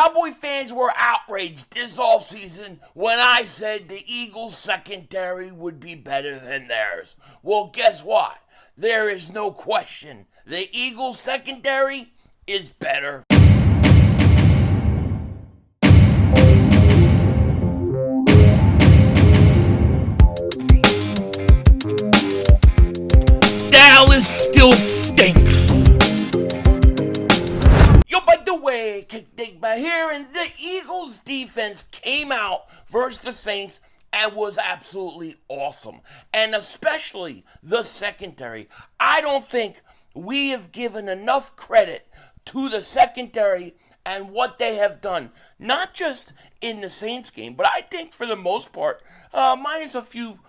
Cowboy fans were outraged this offseason when I said the Eagles secondary would be better than theirs. Well, guess what? There is no question. The Eagles secondary is better. Dallas still stinks. Yo, by the way, Dingbat here, and the Eagles defense came out versus the Saints and was absolutely awesome. And especially the secondary. I don't think we have given enough credit to the secondary and what they have done. Not just in the Saints game, but I think for the most part, minus a few,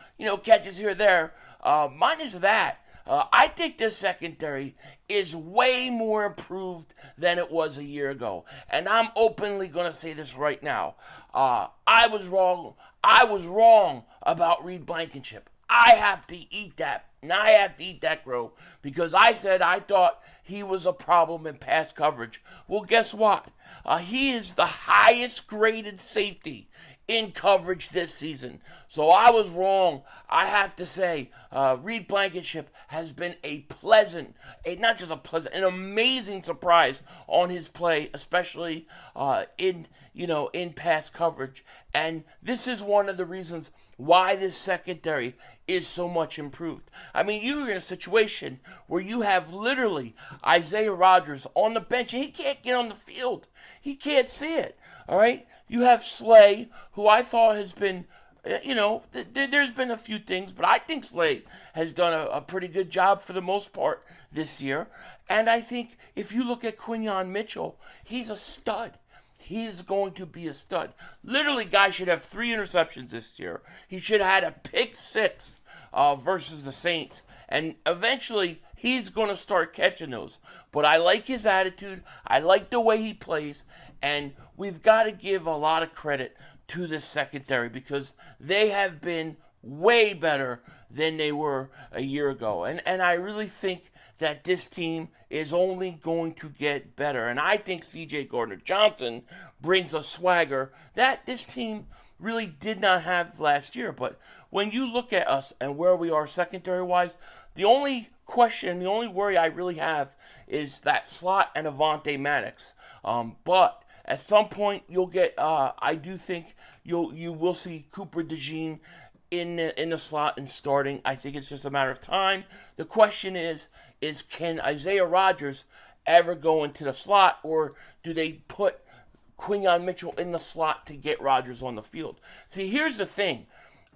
catches here or there, minus that, I think this secondary is way more improved than it was a year ago. And I'm openly going to say this right now. I was wrong. I was wrong about Reed Blankenship. I have to eat that. And I have to eat that crow because I said I thought he was a problem in pass coverage. Well, guess what? He is the highest graded safety in coverage this season. So I was wrong. I have to say, Reed Blankenship has been an amazing surprise on his play, especially in pass coverage. And this is one of the reasons why this secondary is so much improved. I mean, you're in a situation where you have literally Isaiah Rodgers on the bench and he can't get on the field. He can't see it. All right? You have Slay, who I thought has been, there's been a few things, but I think Slay has done a pretty good job for the most part this year. And I think if you look at Quinyon Mitchell, he's a stud. He's going to be a stud. Literally, guy should have 3 interceptions this year. He should have had a pick 6 versus the Saints. And eventually, he's going to start catching those. But I like his attitude. I like the way he plays. And we've got to give a lot of credit to this secondary because they have been way better than they were a year ago. And I really think that this team is only going to get better. And I think C.J. Gardner-Johnson brings a swagger that this team really did not have last year. But when you look at us and where we are secondary-wise, the only question, the only worry I really have is that slot and Avonte Maddox. But at some point, you'll get, I do think you will see Cooper DeJean in the slot and starting. I think it's just a matter of time. The question is can Isaiah Rodgers ever go into the slot, or do they put Quinyon Mitchell in the slot to get Rodgers on the field? See, here's the thing.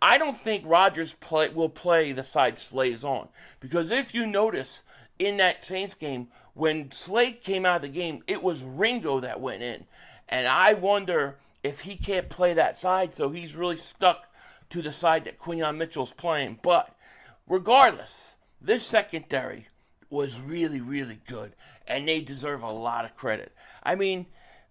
I don't think Rodgers will play the side Slay's on, because if you notice in that Saints game, when Slay came out of the game, it was Ringo that went in. And I wonder if he can't play that side, so he's really stuck to the side that Quinyon Mitchell's playing. But regardless, this secondary was really, really good, and they deserve a lot of credit. I mean,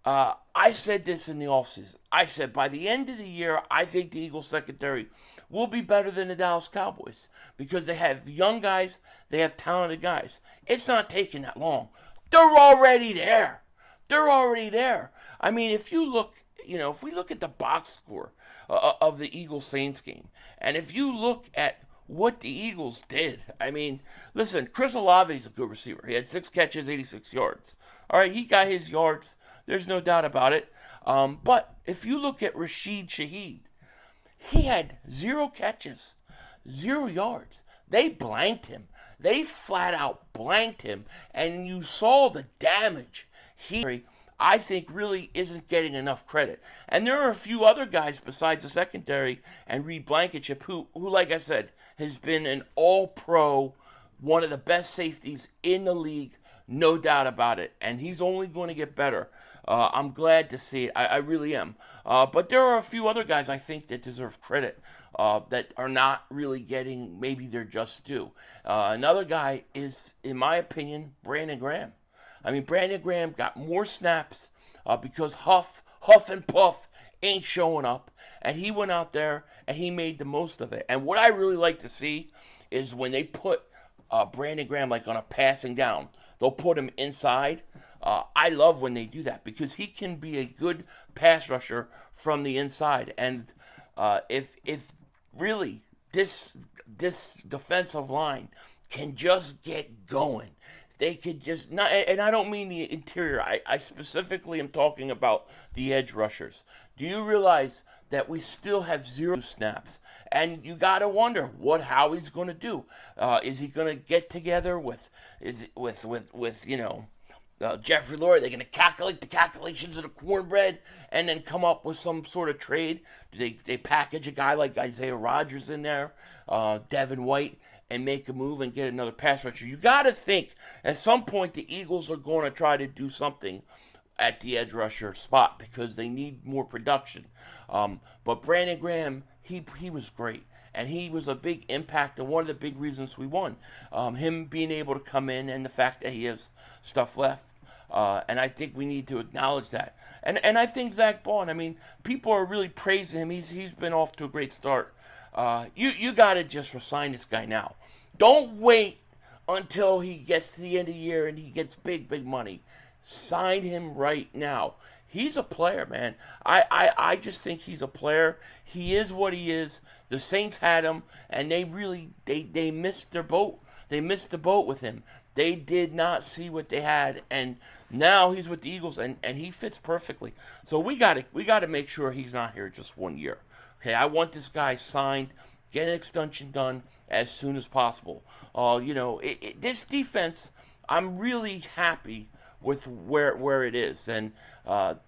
I said this in the offseason. I said by the end of the year, I think the Eagles secondary will be better than the Dallas Cowboys because they have young guys, they have talented guys. It's not taking that long. They're already there. They're already there. I mean, if you look, if we look at the box score of the Eagles-Saints game, and if you look at what the Eagles did, I mean, listen, Chris Olave is a good receiver. He had 6 catches, 86 yards. All right, he got his yards. There's no doubt about it. But if you look at Rashid Shaheed, he had 0 catches, 0 yards. They blanked him. They flat out blanked him. And you saw the damage I think really isn't getting enough credit. And there are a few other guys besides the secondary and Reed Blankenship who, like I said, has been an all-pro, one of the best safeties in the league, no doubt about it. And he's only going to get better. I'm glad to see it. I really am. But there are a few other guys I think that deserve credit that are not really getting maybe their just due. Another guy is, in my opinion, Brandon Graham. I mean, Brandon Graham got more snaps because Huff and Puff ain't showing up. And he went out there and he made the most of it. And what I really like to see is when they put Brandon Graham like on a passing down, they'll put him inside. I love when they do that because he can be a good pass rusher from the inside. And if really this defensive line can just get going, they could just not, and I don't mean the interior. I specifically am talking about the edge rushers. Do you realize that we still have 0 snaps? And you got to wonder what Howie's going to do. Is he going to get together with Jeffrey Lurie? They're going to calculate the calculations of the cornbread and then come up with some sort of trade? Do they package a guy like Isaiah Rodgers in there, Devin White, and make a move and get another pass rusher? You got to think at some point the Eagles are going to try to do something at the edge rusher spot because they need more production. But Brandon Graham, he was great, and he was a big impact and one of the big reasons we won. Him being able to come in and the fact that he has stuff left. And I think we need to acknowledge that. And I think Zach Baun, I mean, people are really praising him. He's been off to a great start. You got to just resign this guy now. Don't wait until he gets to the end of the year and he gets big money. Sign him right now. He's a player, man. I just think he's a player. He is what he is. The Saints had him, and they really they missed their boat. They missed the boat with him. They did not see what they had, and now he's with the Eagles, and he fits perfectly. So we got to make sure he's not here just 1 year. Okay, I want this guy signed, get an extension done as soon as possible. This defense, I'm really happy with where it is, and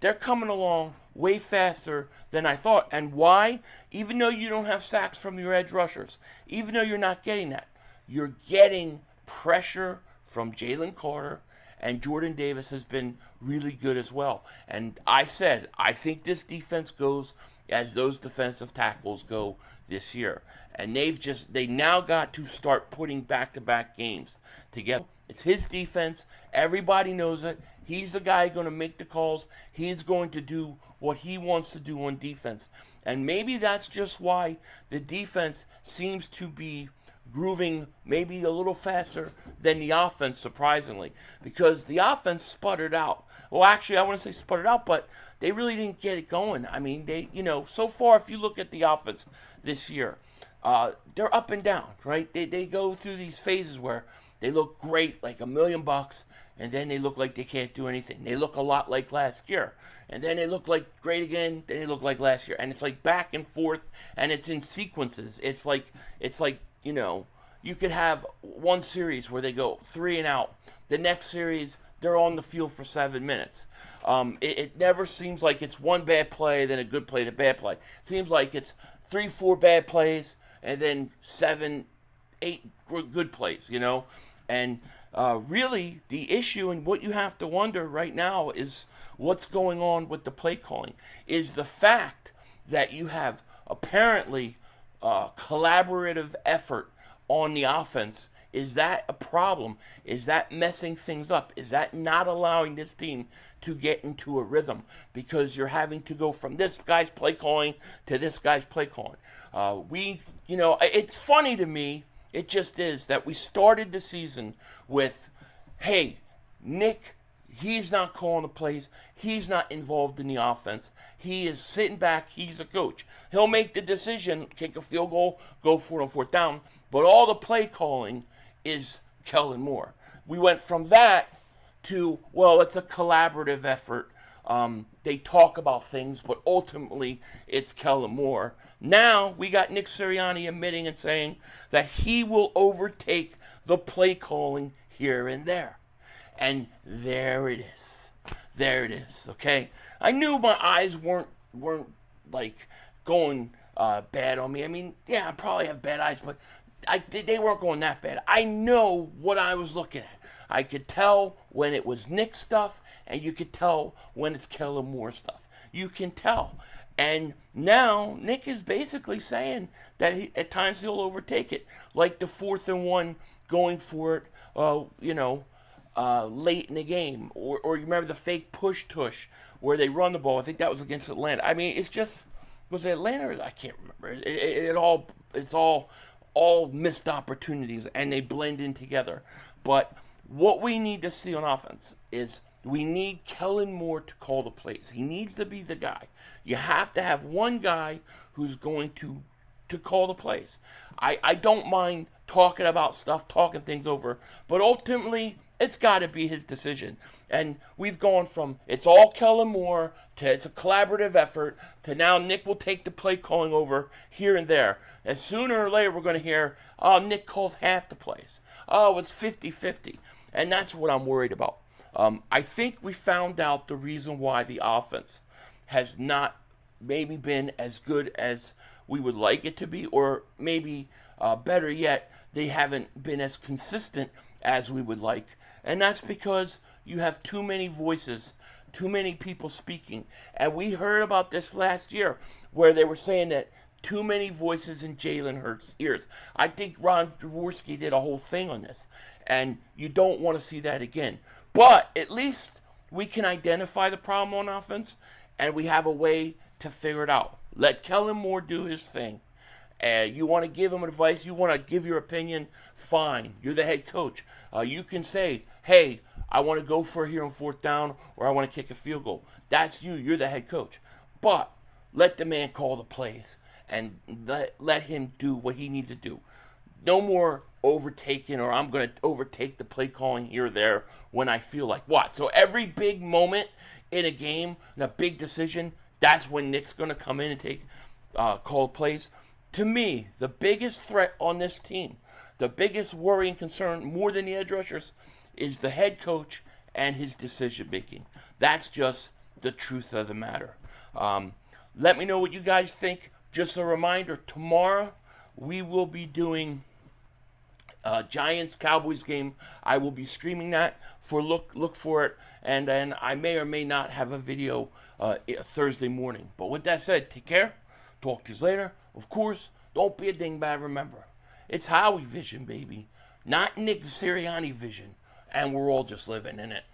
they're coming along way faster than I thought. And why? Even though you don't have sacks from your edge rushers, even though you're not getting that, you're getting pressure from Jalen Carter, and Jordan Davis has been really good as well. And I think this defense goes as those defensive tackles go this year. And they now got to start putting back-to-back games together. It's his defense. Everybody knows it. He's the guy going to make the calls. He's going to do what he wants to do on defense. And maybe that's just why the defense seems to be grooving maybe a little faster than the offense, surprisingly, because the offense sputtered out. Well, actually, I wouldn't say sputtered out, but they really didn't get it going. I mean, so far, if you look at the offense this year, they're up and down, right? They go through these phases where they look great, like $1 million, and then they look like they can't do anything. They look a lot like last year, and then they look like great again. Then they look like last year, and it's like back and forth, and it's in sequences. It's like you could have one series where they go 3 and out. The next series, they're on the field for 7 minutes. It never seems like it's one bad play, then a good play, then a bad play. It seems like it's 3, 4 bad plays, and then 7, 8 good plays, And really, the issue and what you have to wonder right now is what's going on with the play calling. Is the fact that you have apparently collaborative effort on the offense. Is that a problem? Is that messing things up? Is that not allowing this team to get into a rhythm? Because you're having to go from this guy's play calling to this guy's play calling. It's funny to me, it just is, that we started the season with, hey, Nick, he's not calling the plays. He's not involved in the offense. He is sitting back. He's a coach. He'll make the decision, kick a field goal, go for it on 4th down. But all the play calling is Kellen Moore. We went from that to, well, it's a collaborative effort. They talk about things, but ultimately it's Kellen Moore. Now we got Nick Sirianni admitting and saying that he will overtake the play calling here and there. And there it is. There it is, okay? I knew my eyes weren't like going bad on me. I mean, yeah, I probably have bad eyes, but they weren't going that bad. I know what I was looking at. I could tell when it was Nick stuff, and you could tell when it's Kellen Moore stuff. You can tell. And now Nick is basically saying that at times he'll overtake it. Like the 4th and 1 going for it, late in the game. Or you remember the fake push-tush where they run the ball. I think that was against Atlanta. I mean, it's just, was it Atlanta? I can't remember. It's all missed opportunities, and they blend in together. But What we need to see on offense is we need Kellen Moore to call the plays. He needs to be the guy. You have to have one guy who's going to call the plays. I don't mind talking about stuff, talking things over, but ultimately it's got to be his decision. And we've gone from it's all Kellen Moore to it's a collaborative effort to now Nick will take the play calling over here and there. And sooner or later we're going to hear, oh, Nick calls half the plays. Oh, it's 50-50. And that's what I'm worried about. I think we found out the reason why the offense has not maybe been as good as we would like it to be, or maybe better yet, they haven't been as consistent as we would like. And that's because you have too many voices, too many people speaking. And we heard about this last year where they were saying that too many voices in Jalen Hurts' ears. I think Ron Jaworski did a whole thing on this, and you don't want to see that again. But at least we can identify the problem on offense, and we have a way to figure it out. Let Kellen Moore do his thing. You want to give him advice, you want to give your opinion, fine. You're the head coach. You can say, hey, I want to go for it here on fourth down, or I want to kick a field goal. That's you. You're the head coach. But let the man call the plays, and let him do what he needs to do. No more overtaking, or I'm going to overtake the play calling here or there when I feel like what. So every big moment in a game, and a big decision, that's when Nick's going to come in and take call plays. To me, the biggest threat on this team, the biggest worry and concern, more than the edge rushers, is the head coach and his decision making. That's just the truth of the matter. Let me know what you guys think. Just a reminder, tomorrow we will be doing Giants-Cowboys game. I will be streaming that. Look for it, and then I may or may not have a video Thursday morning. But with that said, take care. Talk to you later. Of course, don't be a dingbat. Remember, it's Howie vision, baby, not Nick Sirianni vision, and we're all just living in it.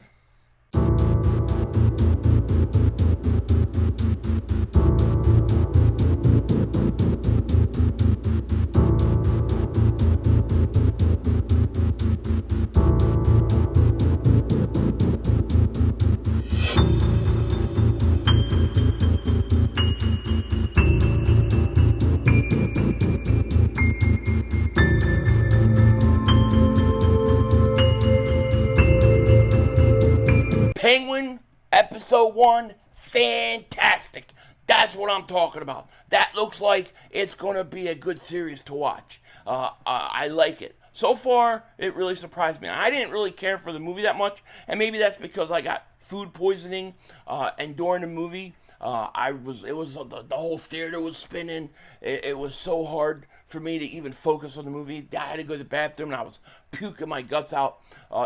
Penguin episode 1, fantastic. That's what I'm talking about. That looks like it's going to be a good series to watch. I like it. So far, it really surprised me. I didn't really care for the movie that much, and maybe that's because I got food poisoning, and during the movie, the whole theater was spinning. It was so hard for me to even focus on the movie. I had to go to the bathroom, and I was puking my guts out.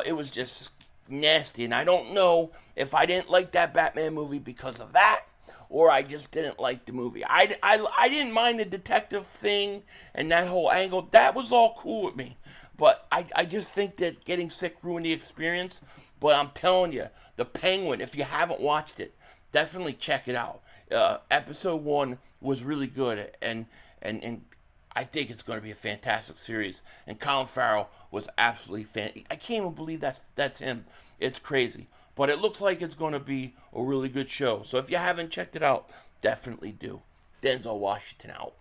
It was just nasty, and I don't know if I didn't like that Batman movie because of that, or I just didn't like the movie. I didn't mind the detective thing and that whole angle. That was all cool with me, but I just think that getting sick ruined the experience. But I'm telling you, the Penguin, if you haven't watched it, definitely check it out. Episode 1 was really good, and I think it's going to be a fantastic series. And Colin Farrell was absolutely fantastic. I can't even believe that's him. It's crazy. But it looks like it's going to be a really good show. So if you haven't checked it out, definitely do. Denzel Washington out.